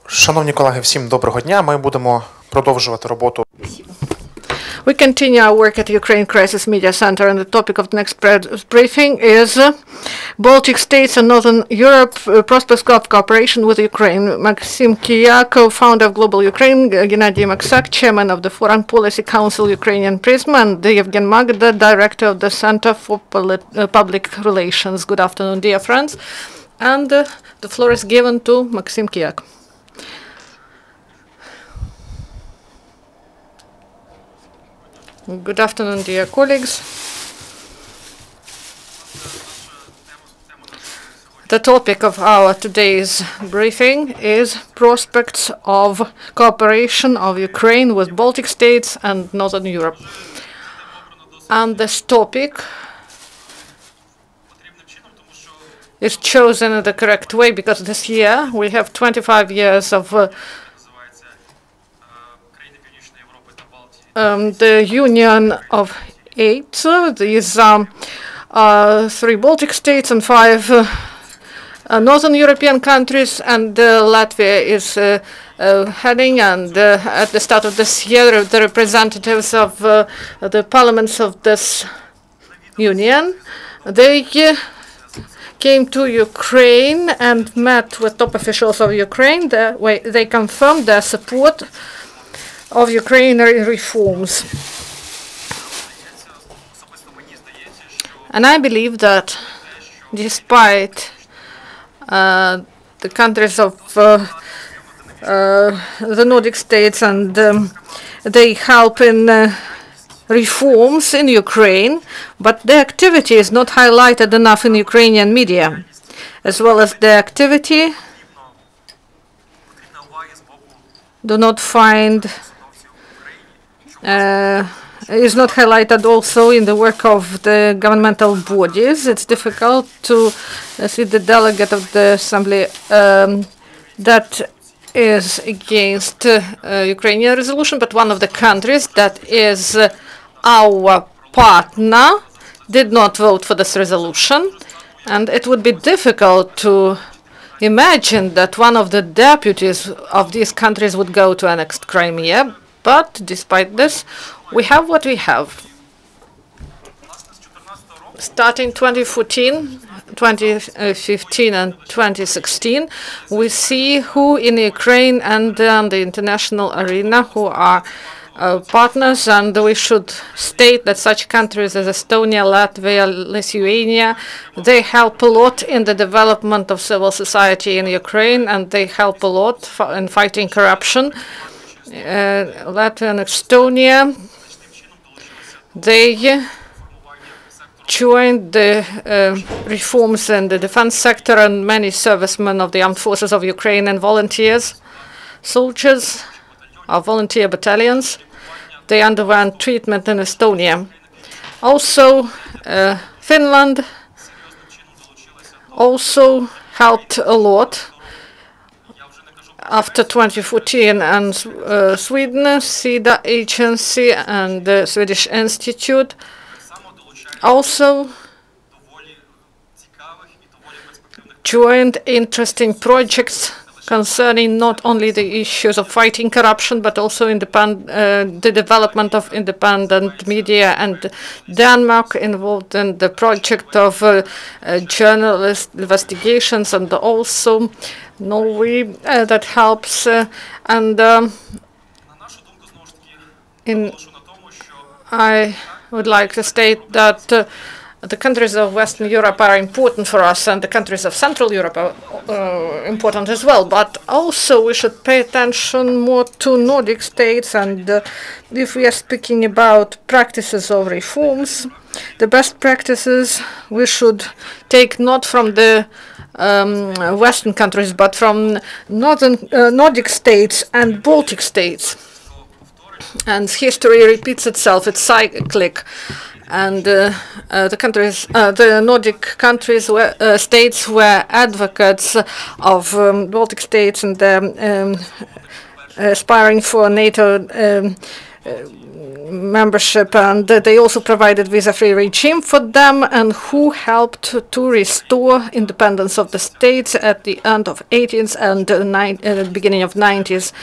Шановні колеги, всім доброго дня. Ми будемо продовжувати роботу. We continue our work at the Ukraine Crisis Media Center, and the topic of the next briefing is Baltic States and Northern Europe prospects of cooperation with Ukraine. Maksym Kyyak, co-founder of Global Ukraine, Gennadyi Maksak, chairman of the Foreign Policy Council Ukrainian Prism, and Yevhen Magda, director of the Center for Public Relations. Good afternoon, dear friends. And the floor is given to Maksym Kyyak. Good afternoon, dear colleagues. The topic of our today's briefing is prospects of cooperation of Ukraine with Baltic states and Northern Europe. And this topic is chosen in the correct way because this year we have 25 years of the Union of Eight. These are 3 Baltic states and 5 Northern European countries, and Latvia is heading. And at the start of this year, the representatives of the parliaments of this union, they came to Ukraine and met with top officials of Ukraine. They confirmed their support of Ukrainian reforms. And I believe that despite the countries of the Nordic states and they help in reforms in Ukraine, but their activity is not highlighted enough in Ukrainian media, as well as their activity do not find is not highlighted also in the work of the governmental bodies. It's difficult to see the delegate of the assembly that is against Ukrainian resolution, but one of the countries that is our partner did not vote for this resolution. And it would be difficult to imagine that one of the deputies of these countries would go to annex Crimea. But despite this, we have what we have. Starting 2014, 2015, and 2016, we see who in Ukraine and the international arena who are partners, and we should state that such countries as Estonia, Latvia, Lithuania, they help a lot in the development of civil society in Ukraine, and they help a lot in fighting corruption. Latvia and Estonia, they joined the reforms in the defense sector, and many servicemen of the armed forces of Ukraine and volunteers, soldiers of volunteer battalions, they underwent treatment in Estonia. Also, Finland also helped a lot after 2014, and Sweden, SIDA agency and the Swedish Institute also joined interesting projects concerning not only the issues of fighting corruption, but also the development of independent media. And Denmark involved in the project of journalist investigations, and also Norway that helps. I would like to state that the countries of Western Europe are important for us, and the countries of Central Europe are important as well. But also we should pay attention more to Nordic states, and if we are speaking about practices of reforms, the best practices we should take not from the Western countries, but from Nordic states and Baltic states. And history repeats itself; it's cyclic. And the Nordic countries, states were advocates of Baltic states and aspiring for NATO membership, and they also provided visa-free regime for them, and who helped to restore independence of the states at the end of 80s and the beginning of 90s.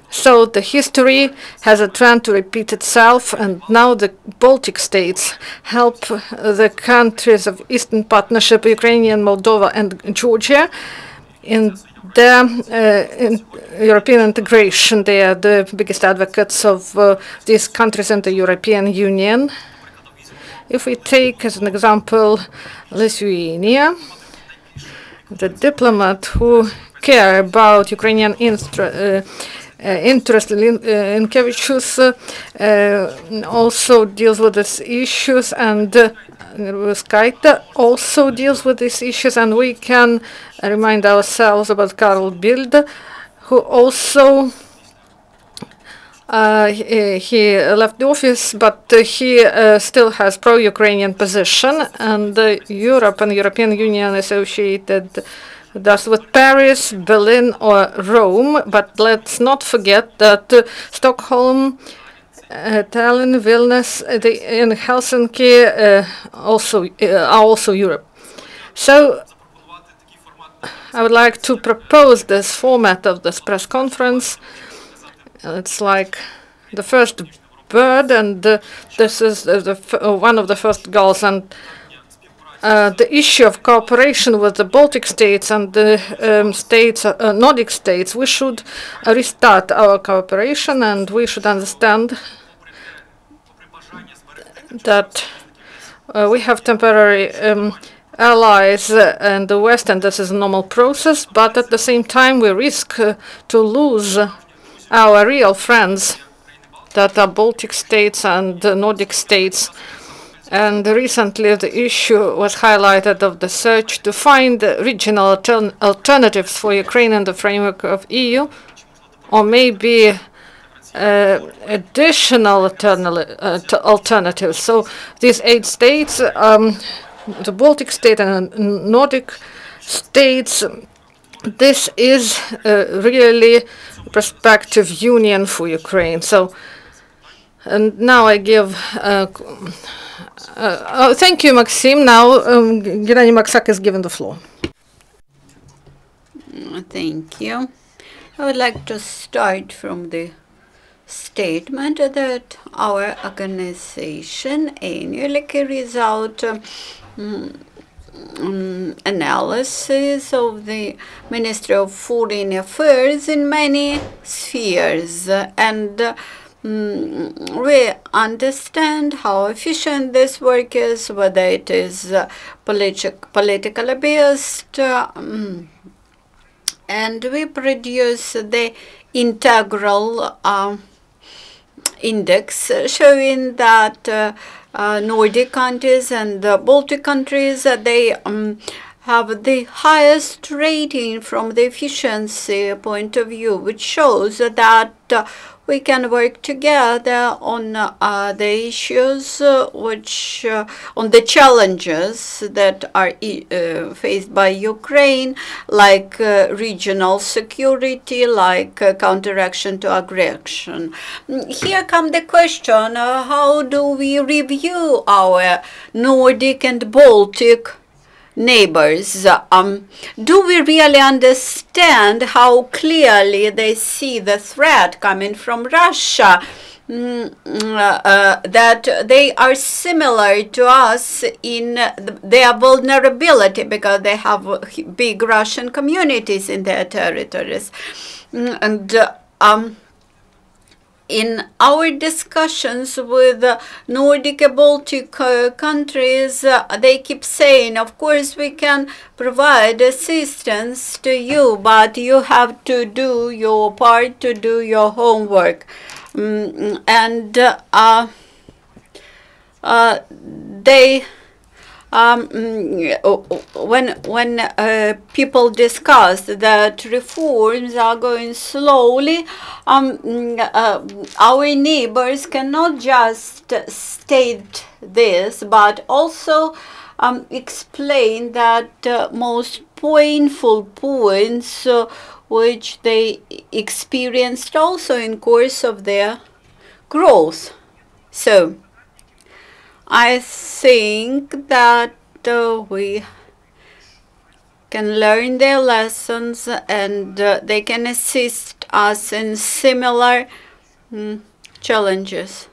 So the history has a trend to repeat itself, and now the Baltic states help the countries of Eastern Partnership, Ukrainian, Moldova, and Georgia, in their European integration. They are the biggest advocates of these countries in the European Union. If we take as an example Lithuania, the diplomat who care about Ukrainian interest in Linkevichus also deals with these issues, and Skaita also deals with these issues, and we can remind ourselves about Karl Bild, who also he left the office, but he still has pro-Ukrainian position, and Europe and European Union associated thus with Paris, Berlin, or Rome. But let's not forget that Stockholm, Tallinn, Vilnius, and Helsinki are also Europe. So I would like to propose this format of this press conference. It's like the first bird, and this is one of the first goals. And the issue of cooperation with the Baltic states and the Nordic states, we should restart our cooperation, and we should understand that we have temporary allies in the West, and this is a normal process, but at the same time we risk to lose our real friends that are Baltic states and Nordic states. And recently the issue was highlighted of the search to find regional alternatives for Ukraine in the framework of EU, or maybe additional alternatives. So these 8 states, the Baltic state and Nordic states, this is really a prospective union for Ukraine. So, and now I give thank you, Maksym. Now Gennadyi Maksak is given the floor. Thank you. I would like to start from the statement that our organization annually carries out analysis of the Ministry of Foreign Affairs in many spheres, and we understand how efficient this work is, whether it is politically based, and we produce the integral index showing that Nordic countries and the Baltic countries, they have the highest rating from the efficiency point of view, which shows that we can work together on the issues which, on the challenges that are faced by Ukraine, like regional security, like counteraction to aggression. Here comes the question, how do we review our Nordic and Baltic neighbors? Do we really understand how clearly they see the threat coming from Russia, that they are similar to us in their vulnerability because they have big Russian communities in their territories? And in our discussions with Nordic and Baltic countries, they keep saying, of course, we can provide assistance to you, but you have to do your part, to do your homework. And they when people discuss that reforms are going slowly, our neighbors cannot just state this, but also explain that most painful points which they experienced also in course of their growth. So I think that we can learn their lessons, and they can assist us in similar challenges.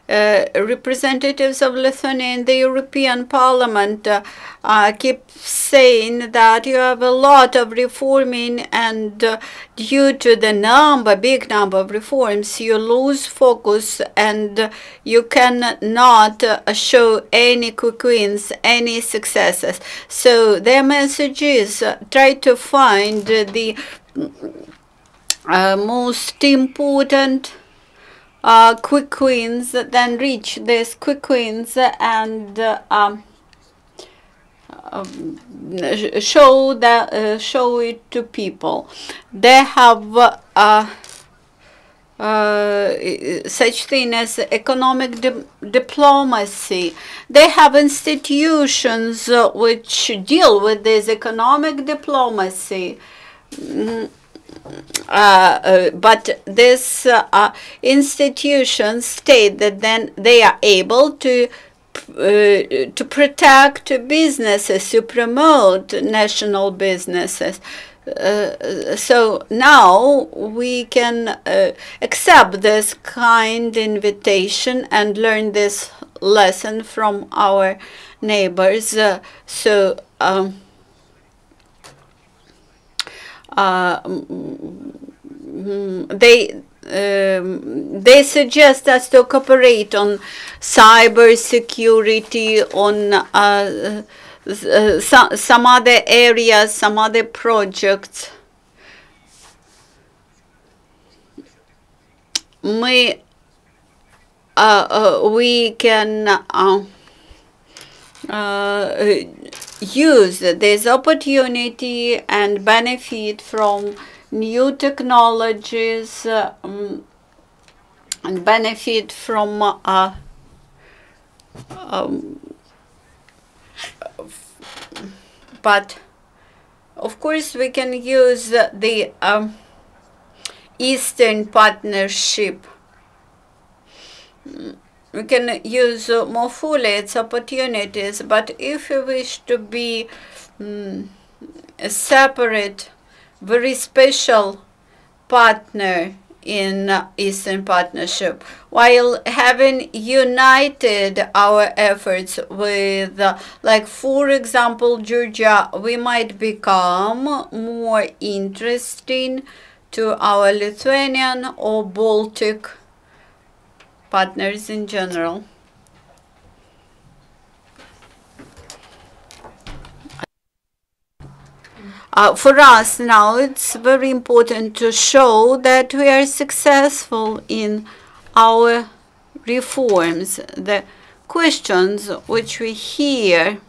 Representatives of Lithuania in the European Parliament keep saying that you have a lot of reforming, and due to the big number of reforms, you lose focus and you cannot show any quick wins, any successes. So their message is try to find the most important quick wins, then reach these quick wins and show it to people. They have such thing as economic diplomacy. They have institutions which deal with this economic diplomacy. But this institutions state that then they are able to protect businesses, to promote national businesses. So now we can accept this kind invitation and learn this lesson from our neighbors. They suggest us to cooperate on cyber security, on some other areas, some other projects. We can use this opportunity and benefit from new technologies and benefit from but of course we can use the Eastern Partnership. We can use more fully its opportunities, but if we wish to be a separate, very special partner in Eastern Partnership, while having united our efforts with, like for example, Georgia, we might become more interesting to our Lithuanian or Baltic partners in general. For us now, it's very important to show that we are successful in our reforms. The questions which we hear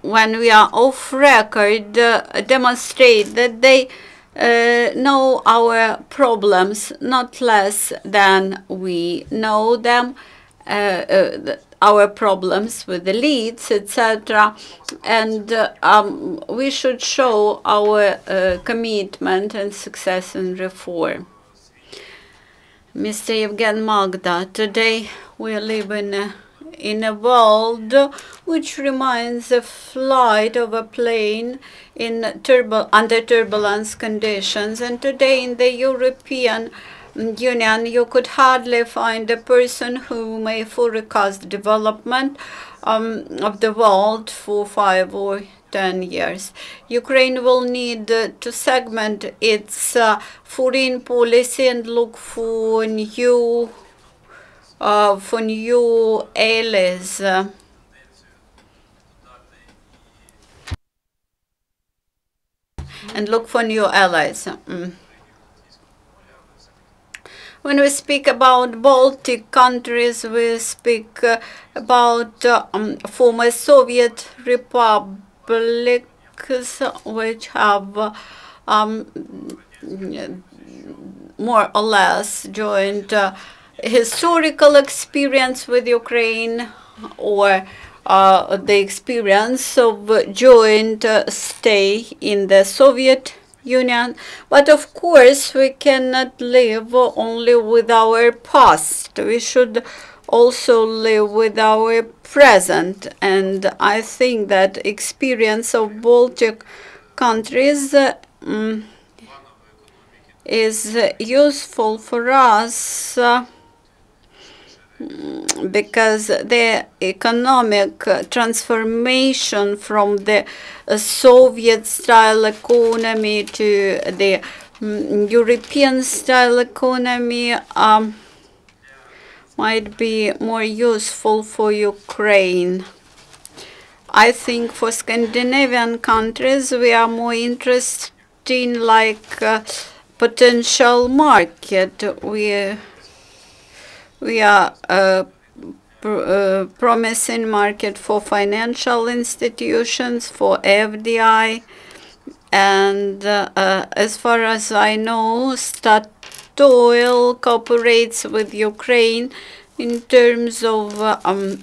when we are off record demonstrate that they know our problems not less than we know them, our problems with the leads, etc. And we should show our commitment and success in reform. Mr. Yevhen Magda, today we live in a world which reminds a flight of a plane in under turbulence conditions. And today in the European Union, you could hardly find a person who may forecast development of the world for 5 or 10 years. Ukraine will need to segment its foreign policy and look for new allies. And look for new allies. When we speak about Baltic countries, we speak about former Soviet republics which have more or less joined historical experience with Ukraine, or the experience of joint stay in the Soviet Union. But of course, we cannot live only with our past. We should also live with our present. And I think that experience of Baltic countries is useful for us because the economic transformation from the Soviet-style economy to the European-style economy might be more useful for Ukraine. I think for Scandinavian countries, we are more interested in like potential market. We are a promising market for financial institutions, for FDI, and as far as I know, Statoil cooperates with Ukraine in terms of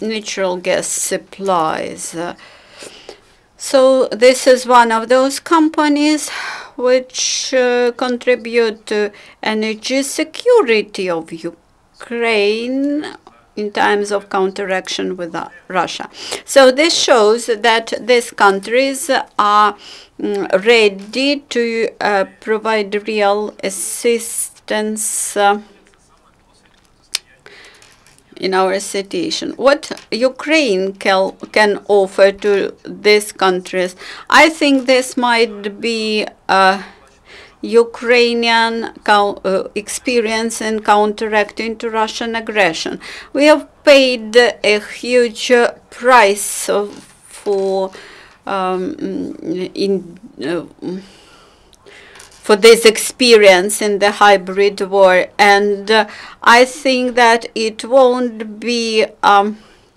natural gas supplies. So this is one of those companies which contribute to energy security of Ukraine in times of counteraction with Russia. So this shows that these countries are ready to provide real assistance in our situation. What Ukraine can offer to these countries? I think this might be Ukrainian experience in counteracting to Russian aggression. We have paid a huge price for this experience in the hybrid war, and I think that it won't be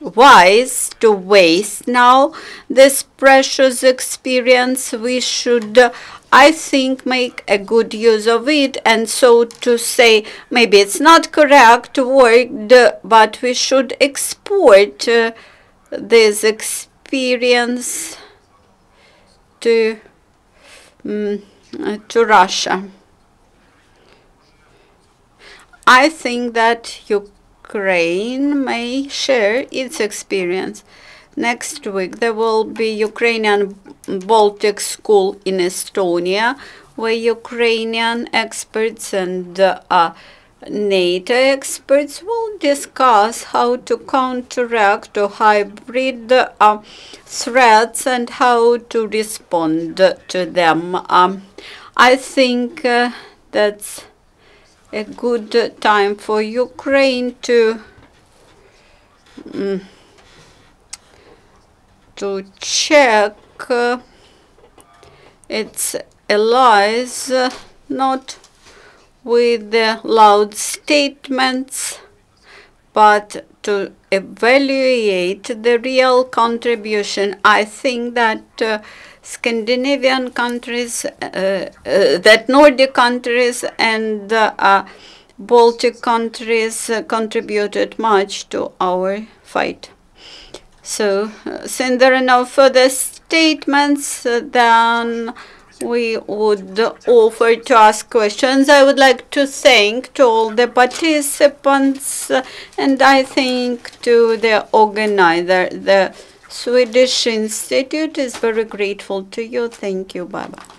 wise to waste now this precious experience. We should, I think, make a good use of it, and so to say, maybe it's not correct word, but we should export this experience to Russia. I think that Ukraine may share its experience. Next week there will be Ukrainian Baltic School in Estonia, where Ukrainian experts and NATO experts will discuss how to counteract hybrid threats and how to respond to them. I think that's a good time for Ukraine to check its allies, not with the loud statements, but to evaluate the real contribution. I think that Scandinavian countries, that Nordic countries and Baltic countries contributed much to our fight. So, since there are no further statements, then we would offer to ask questions. I would like to thank to all the participants, and I think to the organizer. The Swedish Institute is very grateful to you. Thank you. Bye-bye.